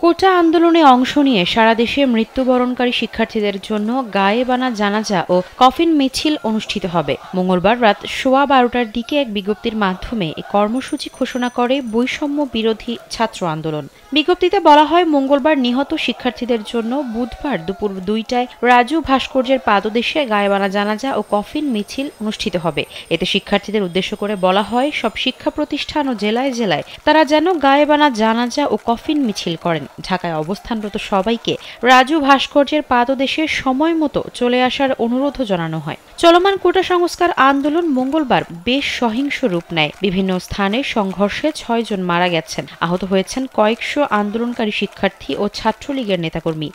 কোটা আন্দোলনে অংশ নিয়ে সারা দেশে মৃত্যুবরণকারী শিক্ষার্থীদের জন্য গায়েবানা জানাজা ও কফিন মিছিল অনুষ্ঠিত হবে। মঙ্গলবার রাত 12:15টার দিকে এক বিজ্ঞপ্তির মাধ্যমে এই কর্মসূচি ঘোষণা করে বৈষম্য বিরোধী ছাত্র আন্দোলন। বিজ্ঞপ্তিতে বলা হয়, মঙ্গলবার নিহত শিক্ষার্থীদের জন্য বুধবার দুপুর 2টায় রাজু ভাস্কর্যের পাদদেশে গায়েবানা জানাজা ও কফিন মিছিল অনুষ্ঠিত হবে। এতে শিক্ষার্থীদের উদ্দেশ্য করে বলা হয়, সব শিক্ষা প্রতিষ্ঠান ও জেলায় জেলায় তারা যেন গায়েবানা জানাজা ও কফিন মিছিল করেন। ঢাকায় অবস্থানরত সবাইকে রাজু ভাস্কর্যের পাদদেশে সময় মতো চলে আসার অনুরোধও জানানো হয়। চলমান কোটা সংস্কার আন্দোলন মঙ্গলবার বেশ সহিংস রূপ নেয়। বিভিন্ন স্থানে সংঘর্ষে 6 জন মারা গেছেন, আহত হয়েছেন কয়েকশো আন্দোলনকারী শিক্ষার্থী ও ছাত্রলীগের নেতাকর্মী।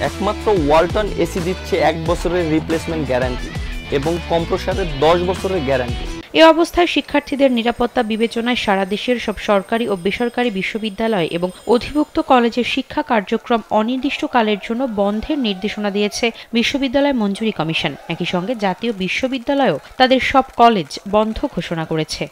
একমাত্র ওয়ালটন এসি দিচ্ছে 1 বছরের রিপ্লেসমেন্ট গ্যারান্টি এবং কম্প্রেসরের 10 বছরের গ্যারান্টি। এ অবস্থায় শিক্ষার্থীদের নিরাপত্তা বিবেচনায় সারা দেশের সব সরকারি ও বেসরকারি বিশ্ববিদ্যালয় এবং অধিভুক্ত কলেজের শিক্ষা কার্যক্রম অনির্দিষ্টকালের জন্য বন্ধের নির্দেশনা দিয়েছে বিশ্ববিদ্যালয় মঞ্জুরি কমিশন। একই সঙ্গে জাতীয় বিশ্ববিদ্যালয়ও তাদের সব কলেজ বন্ধ ঘোষণা করেছে।